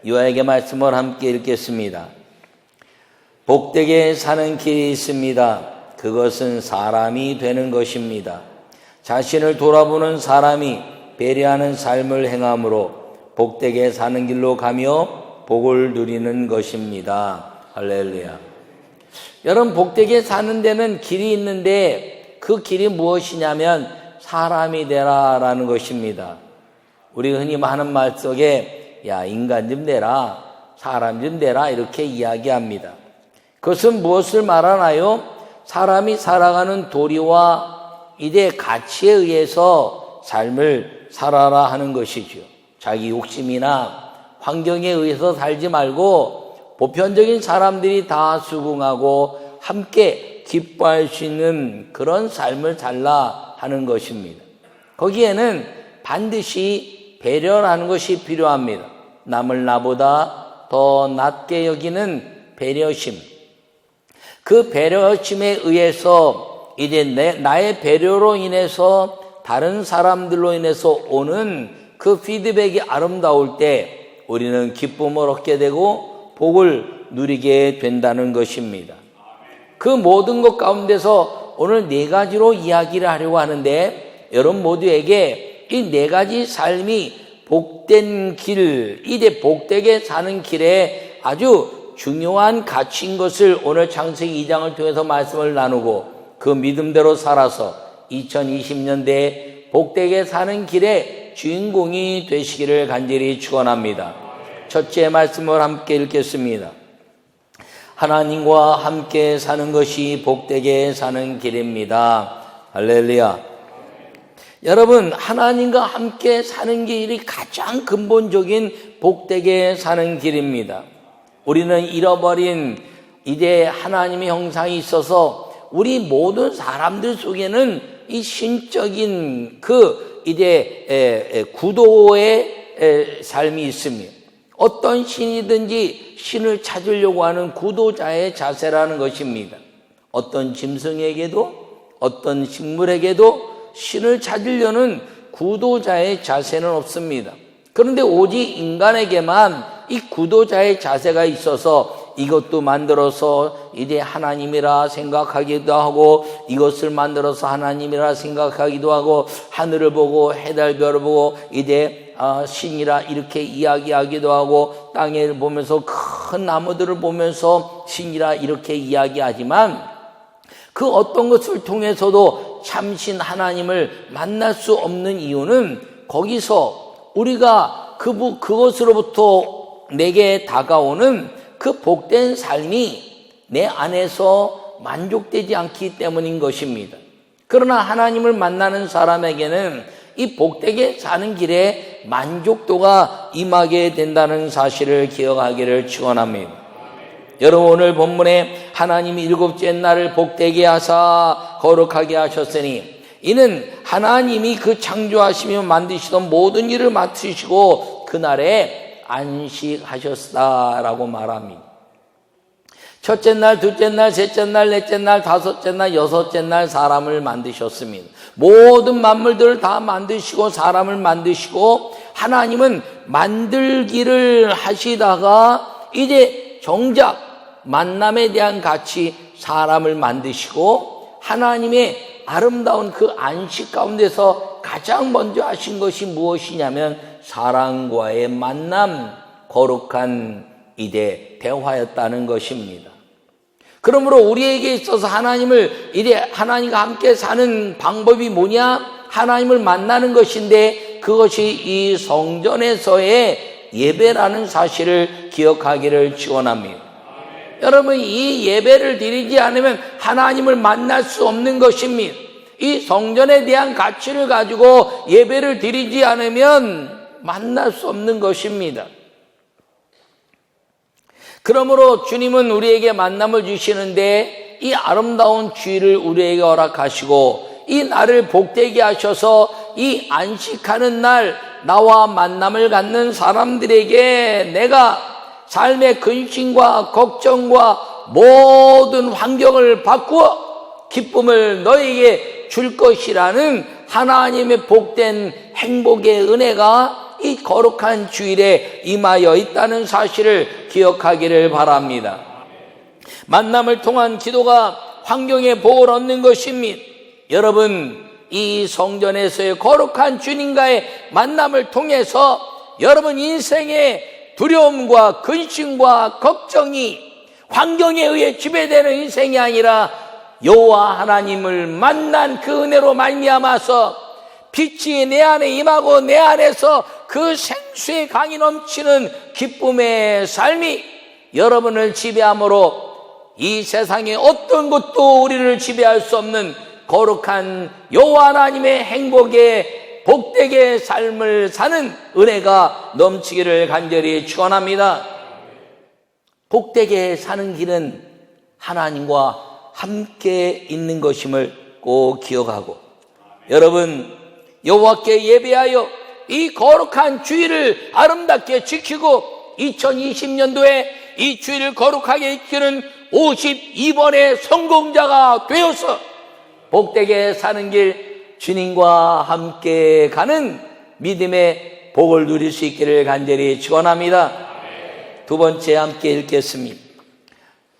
유아에게 말씀을 함께 읽겠습니다. 복되게 사는 길이 있습니다. 그것은 사람이 되는 것입니다. 자신을 돌아보는 사람이 배려하는 삶을 행함으로 복되게 사는 길로 가며 복을 누리는 것입니다. 할렐루야. 여러분, 복되게 사는 데는 길이 있는데 그 길이 무엇이냐면 사람이 되라라는 것입니다. 우리가 흔히 하는 말 속에 야, 인간 좀 되라, 사람 좀 되라 이렇게 이야기합니다. 그것은 무엇을 말하나요? 사람이 살아가는 도리와 이제 가치에 의해서 삶을 살아라 하는 것이죠. 자기 욕심이나 환경에 의해서 살지 말고 보편적인 사람들이 다 수긍하고 함께 기뻐할 수 있는 그런 삶을 살라 하는 것입니다. 거기에는 반드시 배려라는 것이 필요합니다. 남을 나보다 더 낮게 여기는 배려심. 그 배려심에 의해서 이제 나의 배려로 인해서 다른 사람들로 인해서 오는 그 피드백이 아름다울 때 우리는 기쁨을 얻게 되고 복을 누리게 된다는 것입니다. 그 모든 것 가운데서 오늘 네 가지로 이야기를 하려고 하는데 여러분 모두에게 이 네 가지 삶이 복된 길, 이제 복되게 사는 길에 아주 중요한 가치인 것을 오늘 창세기 2장을 통해서 말씀을 나누고 그 믿음대로 살아서 2020년대에 복되게 사는 길의 주인공이 되시기를 간절히 축원합니다. 첫째 말씀을 함께 읽겠습니다. 하나님과 함께 사는 것이 복되게 사는 길입니다. 할렐루야. 여러분, 하나님과 함께 사는 길이 가장 근본적인 복되게 사는 길입니다. 우리는 잃어버린 이제 하나님의 형상이 있어서 우리 모든 사람들 속에는 이 신적인 그 이제 구도의 삶이 있습니다. 어떤 신이든지 신을 찾으려고 하는 구도자의 자세라는 것입니다. 어떤 짐승에게도 어떤 식물에게도 신을 찾으려는 구도자의 자세는 없습니다. 그런데 오직 인간에게만 이 구도자의 자세가 있어서 이것도 만들어서 이제 하나님이라 생각하기도 하고 이것을 만들어서 하나님이라 생각하기도 하고 하늘을 보고 해달별을 보고 이제 신이라 이렇게 이야기하기도 하고 땅을 보면서 큰 나무들을 보면서 신이라 이렇게 이야기하지만 그 어떤 것을 통해서도 참신 하나님을 만날 수 없는 이유는 거기서 우리가 그것으로부터 내게 다가오는 그 복된 삶이 내 안에서 만족되지 않기 때문인 것입니다. 그러나 하나님을 만나는 사람에게는 이 복되게 사는 길에 만족도가 임하게 된다는 사실을 기억하기를 축원합니다. 여러분, 오늘 본문에 하나님이 일곱째 날을 복되게 하사 거룩하게 하셨으니 이는 하나님이 그 창조하시며 만드시던 모든 일을 맡으시고 그날에 안식하셨다라고 말합니다. 첫째 날, 둘째 날, 셋째 날, 넷째 날, 다섯째 날, 여섯째 날 사람을 만드셨습니다. 모든 만물들을 다 만드시고 사람을 만드시고 하나님은 만들기를 하시다가 이제 정작 만남에 대한 가치 사람을 만드시고 하나님의 아름다운 그 안식 가운데서 가장 먼저 하신 것이 무엇이냐면 사람과의 만남, 거룩한 이제 대화였다는 것입니다. 그러므로 우리에게 있어서 하나님과 함께 사는 방법이 뭐냐? 하나님을 만나는 것인데 그것이 이 성전에서의 예배라는 사실을 기억하기를 축원합니다. 여러분, 이 예배를 드리지 않으면 하나님을 만날 수 없는 것입니다. 이 성전에 대한 가치를 가지고 예배를 드리지 않으면 만날 수 없는 것입니다. 그러므로 주님은 우리에게 만남을 주시는데 이 아름다운 주일을 우리에게 허락하시고 이 날을 복되게 하셔서 이 안식하는 날 나와 만남을 갖는 사람들에게 내가 삶의 근심과 걱정과 모든 환경을 바꾸어 기쁨을 너에게 줄 것이라는 하나님의 복된 행복의 은혜가 이 거룩한 주일에 임하여 있다는 사실을 기억하기를 바랍니다. 만남을 통한 기도가 환경의 복을 얻는 것입니다. 여러분, 이 성전에서의 거룩한 주님과의 만남을 통해서 여러분 인생의 두려움과 근심과 걱정이 환경에 의해 지배되는 인생이 아니라 여호와 하나님을 만난 그 은혜로 말미암아서 빛이 내 안에 임하고 내 안에서 그 생수의 강이 넘치는 기쁨의 삶이 여러분을 지배함으로 이 세상의 어떤 것도 우리를 지배할 수 없는 거룩한 여호와 하나님의 행복의 복되게 삶을 사는 은혜가 넘치기를 간절히 축원합니다. 복되게 사는 길은 하나님과 함께 있는 것임을 꼭 기억하고, 여러분 여호와께 예배하여 이 거룩한 주일을 아름답게 지키고 2020년도에 이 주일을 거룩하게 지키는 52번의 성공자가 되어서 복되게 사는 길, 주님과 함께 가는 믿음의 복을 누릴 수 있기를 간절히 축원합니다. 두 번째 함께 읽겠습니다.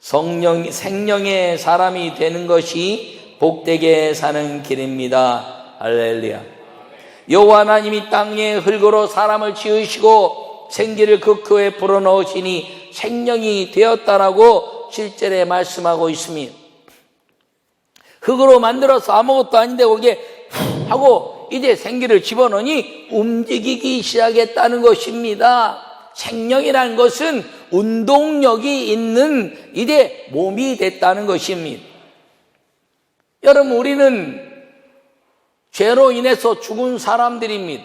생명의 사람이 되는 것이 복되게 사는 길입니다. 할렐루야. 여호와 하나님이 땅에 흙으로 사람을 지으시고 생기를 그 코에 불어넣으시니 생명이 되었다라고 7절에 말씀하고 있습니다. 흙으로 만들어서 아무것도 아닌데 거기에 하고 이제 생기를 집어넣으니 움직이기 시작했다는 것입니다. 생명이라는 것은 운동력이 있는 이제 몸이 됐다는 것입니다. 여러분, 우리는 죄로 인해서 죽은 사람들입니다.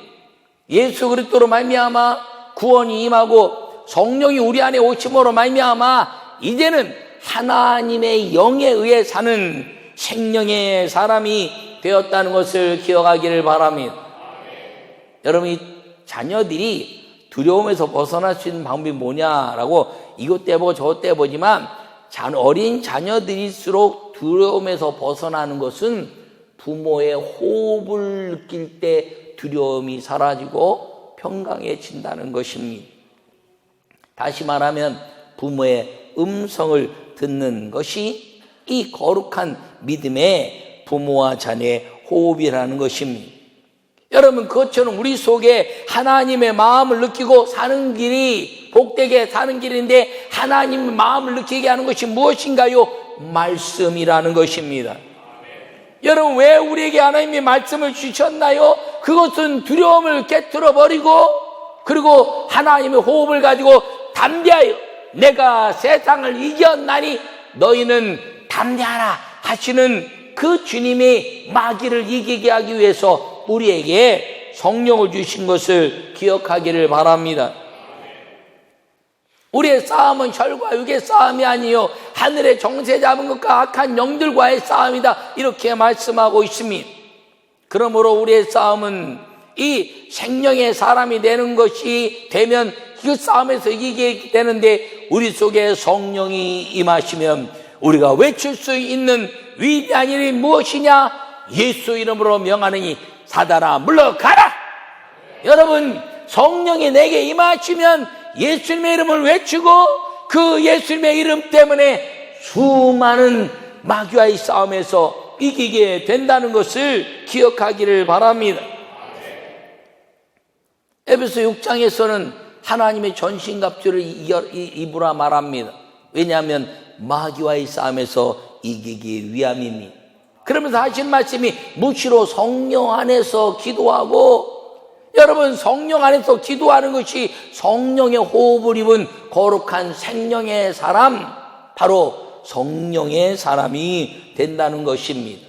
예수 그리스도로 말미암아 구원이 임하고 성령이 우리 안에 오심으로 말미암아 이제는 하나님의 영에 의해 사는 생명의 사람이 되었다는 것을 기억하기를 바랍니다. 여러분, 이 자녀들이 두려움에서 벗어날 수 있는 방법이 뭐냐라고 이것 떼보고 저것 떼보지만 어린 자녀들일수록 두려움에서 벗어나는 것은 부모의 호흡을 느낄 때 두려움이 사라지고 평강해진다는 것입니다. 다시 말하면 부모의 음성을 듣는 것이 이 거룩한 믿음의 부모와 자녀의 호흡이라는 것입니다. 여러분, 그것처럼 우리 속에 하나님의 마음을 느끼고 사는 길이 복되게 사는 길인데 하나님의 마음을 느끼게 하는 것이 무엇인가요? 말씀이라는 것입니다. 여러분, 왜 우리에게 하나님이 말씀을 주셨나요? 그것은 두려움을 깨트려 버리고 그리고 하나님의 호흡을 가지고 담대하여 내가 세상을 이겼나니 너희는 담대하라 하시는 그 주님의 마귀를 이기게 하기 위해서 우리에게 성령을 주신 것을 기억하기를 바랍니다. 우리의 싸움은 혈과 육의 싸움이 아니요 하늘의 정세 잡은 것과 악한 영들과의 싸움이다, 이렇게 말씀하고 있습니다. 그러므로 우리의 싸움은 이 생명의 사람이 되는 것이 되면 그 싸움에서 이기게 되는데 우리 속에 성령이 임하시면 우리가 외칠 수 있는 위대한 일이 무엇이냐? 예수 이름으로 명하느니 사단아 물러가라. 여러분, 성령이 내게 임하시면 예수님의 이름을 외치고 그 예수님의 이름 때문에 수많은 마귀와의 싸움에서 이기게 된다는 것을 기억하기를 바랍니다. 에베소 6장에서는 하나님의 전신갑주를 입으라 말합니다. 왜냐하면 마귀와의 싸움에서 이기기 위함입니다. 그러면서 하신 말씀이 무시로 성령 안에서 기도하고, 여러분, 성령 안에서 기도하는 것이 성령의 호흡을 입은 거룩한 생명의 사람, 바로 성령의 사람이 된다는 것입니다.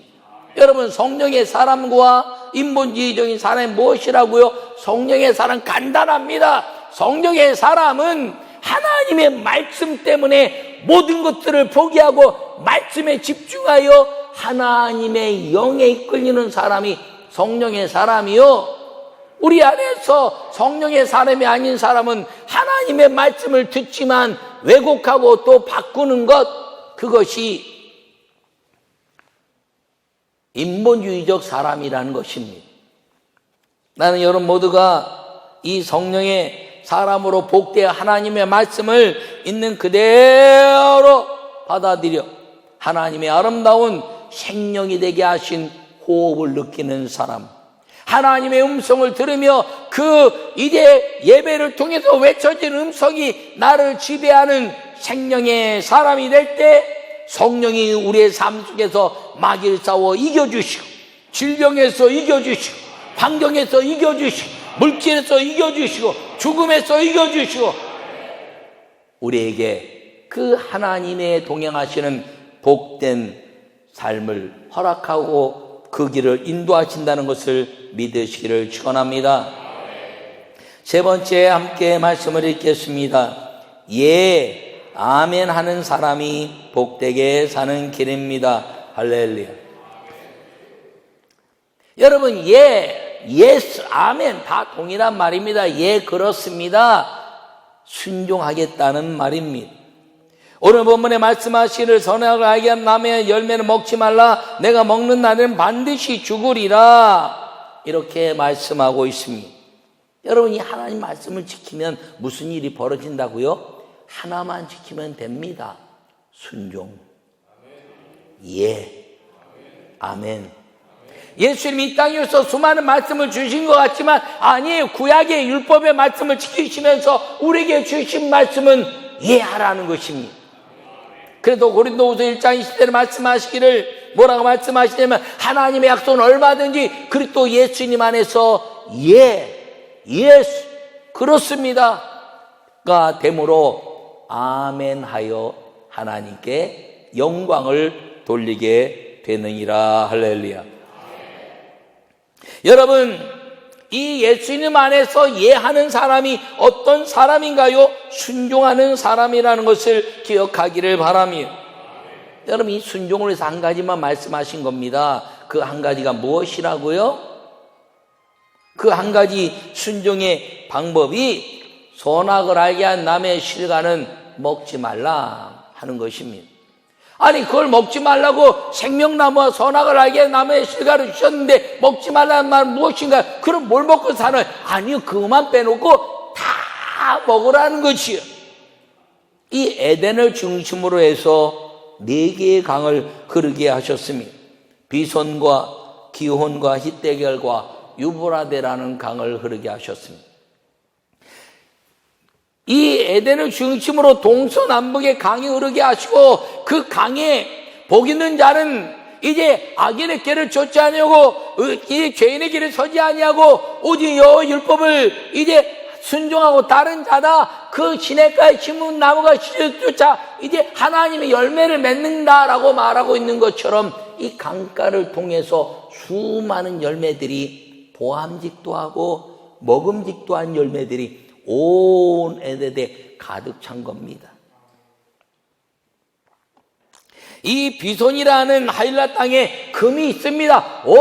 여러분, 성령의 사람과 인본주의적인 사람이 무엇이라고요? 성령의 사람 간단합니다. 성령의 사람은 하나님의 말씀 때문에 모든 것들을 포기하고 말씀에 집중하여 하나님의 영에 이끌리는 사람이 성령의 사람이요, 우리 안에서 성령의 사람이 아닌 사람은 하나님의 말씀을 듣지만 왜곡하고 또 바꾸는 것, 그것이 인본주의적 사람이라는 것입니다. 나는 여러분 모두가 이 성령의 사람으로 복된 하나님의 말씀을 있는 그대로 받아들여 하나님의 아름다운 생명이 되게 하신 호흡을 느끼는 사람, 하나님의 음성을 들으며 그 이제 예배를 통해서 외쳐진 음성이 나를 지배하는 생명의 사람이 될 때 성령이 우리의 삶 속에서 마귀를 싸워 이겨주시고, 질병에서 이겨주시고, 환경에서 이겨주시고, 물질에서 이겨주시고, 죽음에서 이겨주시고, 우리에게 그 하나님의 동행하시는 복된 삶을 허락하고 그 길을 인도하신다는 것을 믿으시기를 축원합니다. 세 번째 함께 말씀을 읽겠습니다. 예, 아멘 하는 사람이 복되게 사는 길입니다. 할렐루야. 여러분, 예, 예스, 아멘 다 동일한 말입니다. 예, 그렇습니다. 순종하겠다는 말입니다. 오늘 본문에 말씀하시기를 선악을 알게 한 남의 열매는 먹지 말라. 내가 먹는 날에는 반드시 죽으리라. 이렇게 말씀하고 있습니다. 여러분, 이 하나님 말씀을 지키면 무슨 일이 벌어진다고요? 하나만 지키면 됩니다. 순종. 예. 아멘. 예수님이 이 땅에 오셔서 수많은 말씀을 주신 것 같지만 아니에요. 구약의 율법의 말씀을 지키시면서 우리에게 주신 말씀은 예하라는 것입니다. 그래도 고린도후서 1장 20절에 말씀하시기를 뭐라고 말씀하시냐면 하나님의 약속은 얼마든지 그리스도 예수님 안에서 예스 그렇습니다가 되므로 아멘하여 하나님께 영광을 돌리게 되느니라. 할렐루야. 여러분, 이 예수님 안에서 예하는 사람이 어떤 사람인가요? 순종하는 사람이라는 것을 기억하기를 바랍니다. 여러분, 이 순종을 해서 한 가지만 말씀하신 겁니다. 그 한 가지가 무엇이라고요? 그 한 가지 순종의 방법이 선악을 알게 한 남의 실과는 먹지 말라 하는 것입니다. 아니, 그걸 먹지 말라고 생명나무와 선악을 알게 한 나무의 실과를 주셨는데 먹지 말라는 말은 무엇인가? 그럼 뭘 먹고 사는? 아니요, 그것만 빼놓고 다 먹으라는 것이요. 이 에덴을 중심으로 해서 4개의 강을 흐르게 하셨습니다. 비손과 기혼과 히데겔과 유브라데라는 강을 흐르게 하셨습니다. 이 에덴을 중심으로 동서남북의 강이 흐르게 하시고 그 강에 복 있는 자는 이제 악인의 길을 쫓지 아니하고 이 죄인의 길을 서지 아니하고 오직 여호와의 율법을 이제 순종하고 다른 자다. 그 시냇가에 심은 나무가 씨를 쫓아 이제 하나님의 열매를 맺는다라고 말하고 있는 것처럼 이 강가를 통해서 수많은 열매들이 보암직도 하고 먹음직도 한 열매들이 온 에덴에 가득 찬 겁니다. 이 비손이라는 하일라 땅에 금이 있습니다. 온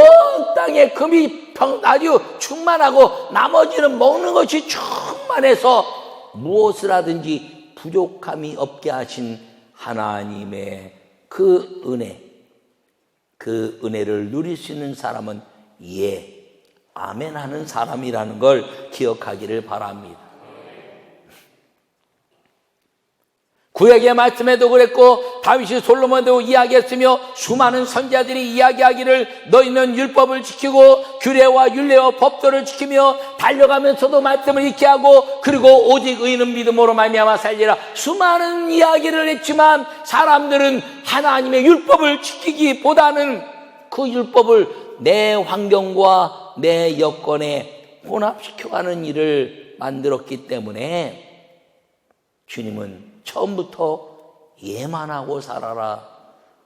땅에 금이 아주 충만하고 나머지는 먹는 것이 충만해서 무엇을 하든지 부족함이 없게 하신 하나님의 그 은혜를 누릴 수 있는 사람은 아멘 하는 사람이라는 걸 기억하기를 바랍니다. 구약의 말씀에도 그랬고 다윗이 솔로몬도 이야기했으며 수많은 선지자들이 이야기하기를 너희는 율법을 지키고 규례와 율례와 법도를 지키며 달려가면서도 말씀을 잊게 하고 그리고 오직 의인은 믿음으로 말미암아 살리라. 수많은 이야기를 했지만 사람들은 하나님의 율법을 지키기보다는 그 율법을 내 환경과 내 여건에 혼합시켜가는 일을 만들었기 때문에 주님은 처음부터 예만 하고 살아라,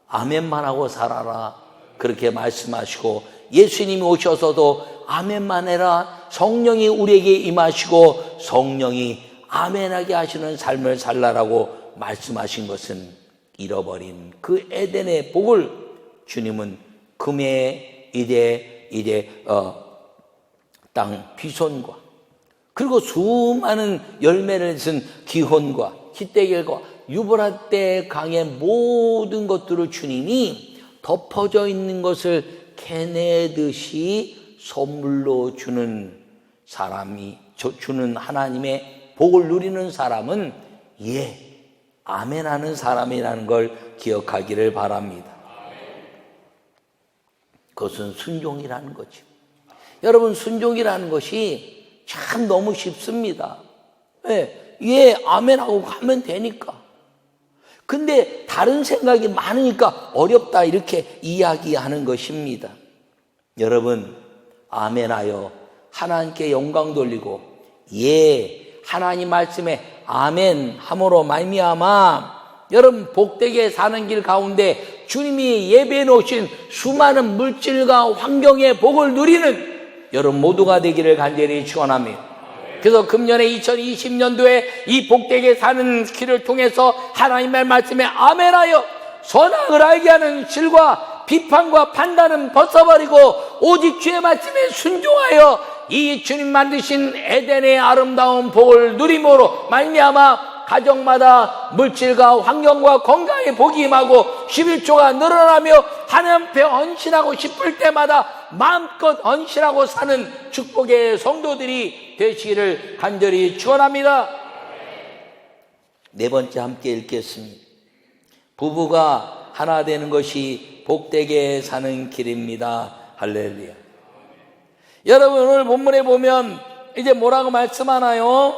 아멘만 하고 살아라 그렇게 말씀하시고 예수님이 오셔서도 아멘만 해라. 성령이 우리에게 임하시고 성령이 아멘하게 하시는 삶을 살라라고 말씀하신 것은 잃어버린 그 에덴의 복을 주님은 금의 땅 비손과 그리고 수많은 열매를 쓴 기혼과 히데겔과 유브라데 강의 모든 것들을 주님이 덮어져 있는 것을 캐내듯이 선물로 주는 사람이 주는 하나님의 복을 누리는 사람은 아멘 하는 사람이라는 걸 기억하기를 바랍니다. 그것은 순종이라는 거죠. 여러분, 순종이라는 것이 참 너무 쉽습니다. 아멘 하고 가면 되니까. 근데 다른 생각이 많으니까 어렵다 이렇게 이야기하는 것입니다. 여러분, 아멘하여 하나님께 영광 돌리고 하나님 말씀에 아멘 함으로 말미암아 여러분 복되게 사는 길 가운데 주님이 예배해 놓으신 수많은 물질과 환경의 복을 누리는 여러분 모두가 되기를 간절히 축원합니다. 그래서 금년에 2020년도에 이 복되게 사는 길을 통해서 하나님의 말씀에 아멘하여 선악을 알게 하는 실과 비판과 판단은 벗어버리고 오직 주의 말씀에 순종하여 이 주님 만드신 에덴의 아름다운 복을 누림으로 말미암아 가정마다 물질과 환경과 건강의 복이 임하고 11조가 늘어나며 하나님 앞에 헌신하고 싶을 때마다 마음껏 헌신하고 사는 축복의 성도들이 되시기를 간절히 축원합니다. 네 번째 함께 읽겠습니다. 부부가 하나 되는 것이 복되게 사는 길입니다. 할렐루야. 여러분, 오늘 본문에 보면 이제 뭐라고 말씀하나요?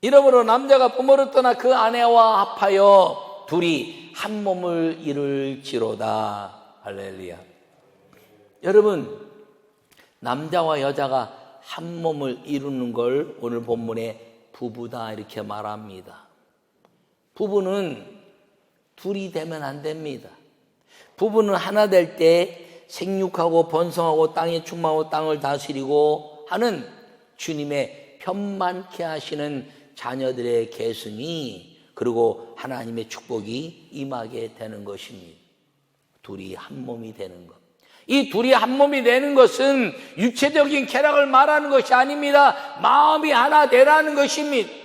이러므로 남자가 부모를 떠나 그 아내와 합하여 둘이 한 몸을 이룰지로다. 할렐루야. 여러분, 남자와 여자가 한 몸을 이루는 걸 오늘 본문에 부부다 이렇게 말합니다. 부부는 둘이 되면 안 됩니다. 부부는 하나 될 때 생육하고 번성하고 땅에 충만하고 땅을 다스리고 하는 주님의 편만케 하시는 자녀들의 계승이 그리고 하나님의 축복이 임하게 되는 것입니다. 둘이 한 몸이 되는 것. 이 둘이 한 몸이 되는 것은 육체적인 쾌락을 말하는 것이 아닙니다. 마음이 하나 되라는 것입니다.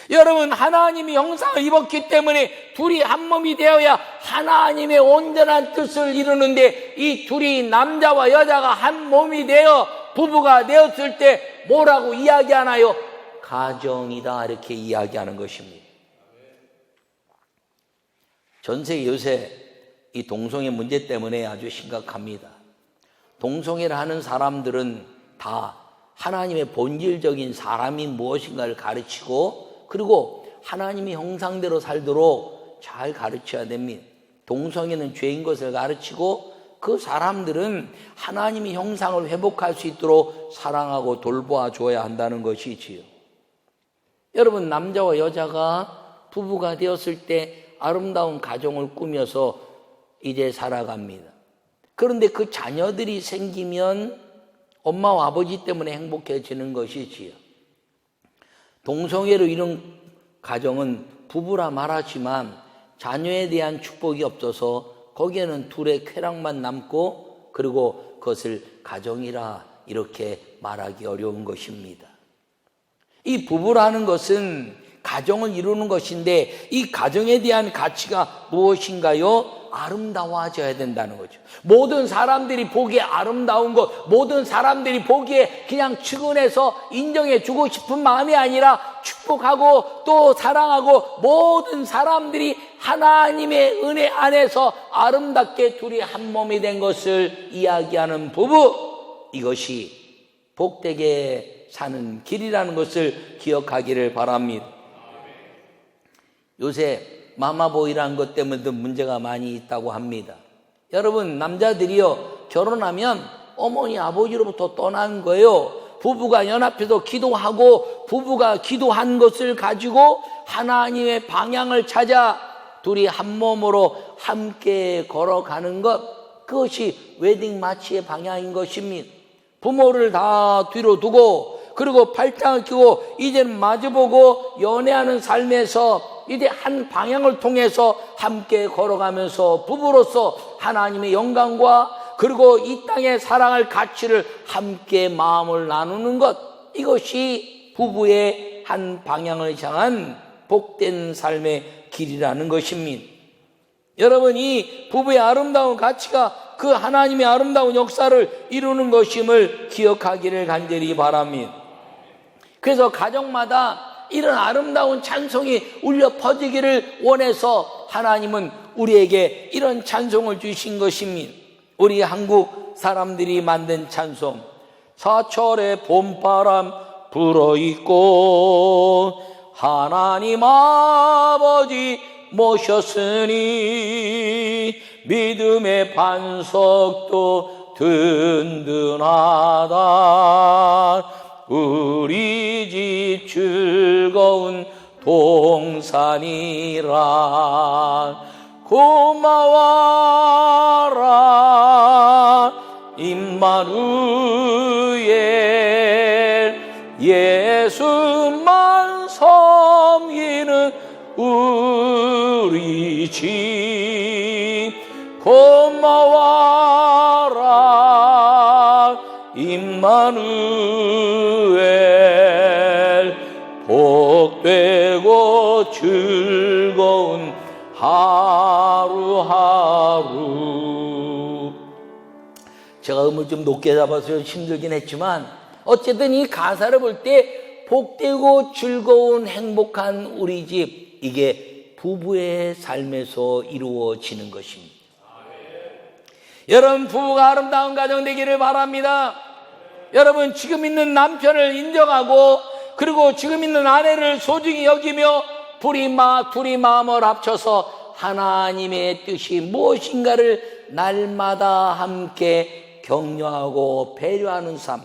여러분, 하나님이 형상을 입었기 때문에 둘이 한 몸이 되어야 하나님의 온전한 뜻을 이루는데 이 둘이 남자와 여자가 한 몸이 되어 부부가 되었을 때 뭐라고 이야기하나요? 가정이다 이렇게 이야기하는 것입니다. 전세계 요새 이 동성애 문제 때문에 아주 심각합니다. 동성애를 하는 사람들은 다 하나님의 본질적인 사람이 무엇인가를 가르치고 그리고 하나님의 형상대로 살도록 잘 가르쳐야 됩니다. 동성애는 죄인 것을 가르치고 그 사람들은 하나님의 형상을 회복할 수 있도록 사랑하고 돌보아 줘야 한다는 것이지요. 여러분, 남자와 여자가 부부가 되었을 때 아름다운 가정을 꾸며서 이제 살아갑니다. 그런데 그 자녀들이 생기면 엄마와 아버지 때문에 행복해지는 것이지요. 동성애로 이룬 가정은 부부라 말하지만 자녀에 대한 축복이 없어서 거기에는 둘의 쾌락만 남고 그리고 그것을 가정이라 이렇게 말하기 어려운 것입니다. 이 부부라는 것은 가정을 이루는 것인데 이 가정에 대한 가치가 무엇인가요? 아름다워져야 된다는 거죠. 모든 사람들이 보기에 아름다운 것, 모든 사람들이 보기에 그냥 측은해서 인정해 주고 싶은 마음이 아니라 축복하고 또 사랑하고 모든 사람들이 하나님의 은혜 안에서 아름답게 둘이 한 몸이 된 것을 이야기하는 부부, 이것이 복되게 사는 길이라는 것을 기억하기를 바랍니다. 요새 마마보이라는 것 때문에도 문제가 많이 있다고 합니다. 여러분, 남자들이요 결혼하면 어머니 아버지로부터 떠난 거예요. 부부가 연합해서 기도하고 부부가 기도한 것을 가지고 하나님의 방향을 찾아 둘이 한 몸으로 함께 걸어가는 것, 그것이 웨딩 마치의 방향인 것입니다. 부모를 다 뒤로 두고 그리고 팔짱을 끼고 이제는 마주보고 연애하는 삶에서 이제 한 방향을 통해서 함께 걸어가면서 부부로서 하나님의 영광과 그리고 이 땅의 사랑할 가치를 함께 마음을 나누는 것, 이것이 부부의 한 방향을 향한 복된 삶의 길이라는 것입니다. 여러분, 이 부부의 아름다운 가치가 그 하나님의 아름다운 역사를 이루는 것임을 기억하기를 간절히 바랍니다. 그래서 가정마다 이런 아름다운 찬송이 울려 퍼지기를 원해서 하나님은 우리에게 이런 찬송을 주신 것입니다. 우리 한국 사람들이 만든 찬송, 사철의 봄바람 불어있고 하나님 아버지 모셨으니 믿음의 반석도 든든하다. 우리 집 즐거운 동산이라. 고마워라 임마누엘, 예수만 섬기는 우리 집. 고마워라 임마누엘, 복되고 즐거운 하루하루. 제가 음을 좀 높게 잡아서 힘들긴 했지만 어쨌든 이 가사를 볼 때 복되고 즐거운 행복한 우리 집, 이게 부부의 삶에서 이루어지는 것입니다. 여러분, 부부가 아름다운 가정 되기를 바랍니다. 여러분, 지금 있는 남편을 인정하고 그리고 지금 있는 아내를 소중히 여기며 둘이 마음을 합쳐서 하나님의 뜻이 무엇인가를 날마다 함께 격려하고 배려하는 삶,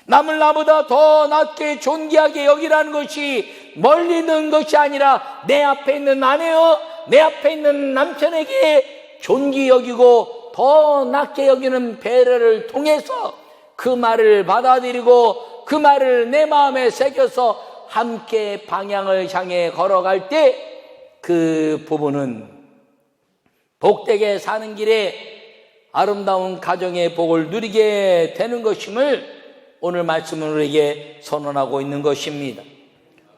남을 나보다 더 낮게 존귀하게 여기라는 것이 멀리 있는 것이 아니라 내 앞에 있는 아내여, 내 앞에 있는 남편에게 존귀 여기고 더 낮게 여기는 배려를 통해서 그 말을 받아들이고 그 말을 내 마음에 새겨서 함께 방향을 향해 걸어갈 때 그 부부는 복되게 사는 길에 아름다운 가정의 복을 누리게 되는 것임을 오늘 말씀은 우리에게 선언하고 있는 것입니다.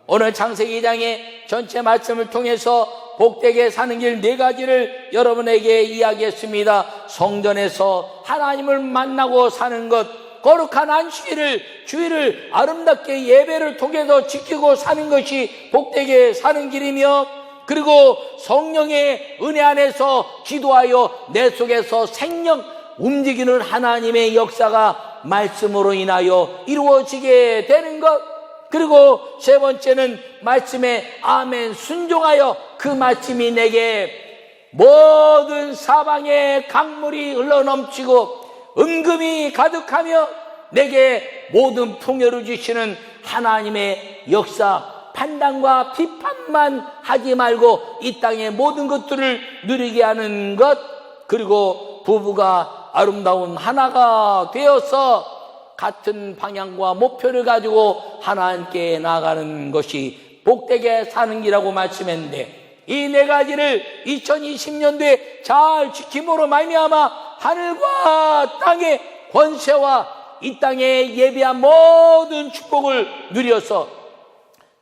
오늘 창세기 2장의 전체 말씀을 통해서 복되게 사는 길 4가지를 여러분에게 이야기했습니다. 성전에서 하나님을 만나고 사는 것, 거룩한 안식일을, 주일을 아름답게 예배를 통해서 지키고 사는 것이 복되게 사는 길이며, 그리고 성령의 은혜 안에서 기도하여 내 속에서 생명 움직이는 하나님의 역사가 말씀으로 인하여 이루어지게 되는 것, 그리고 세 번째는 말씀에 아멘 순종하여 그 말씀이 내게 모든 사방의 강물이 흘러넘치고 은금이 가득하며 내게 모든 풍요를 주시는 하나님의 역사, 판단과 비판만 하지 말고 이 땅의 모든 것들을 누리게 하는 것, 그리고 부부가 아름다운 하나가 되어서 같은 방향과 목표를 가지고 하나님께 나아가는 것이 복되게 사는 길이라고 말씀했는데, 이 4가지를 2020년도에 잘 지킴으로 말미암아 하늘과 땅의 권세와 이 땅에 예비한 모든 축복을 누려서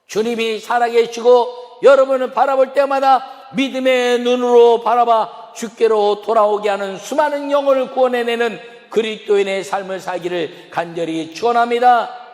주님이 살아계시고 여러분을 바라볼 때마다 믿음의 눈으로 바라봐 주께로 돌아오게 하는 수많은 영혼을 구원해내는 그리스도인의 삶을 살기를 간절히 축원합니다.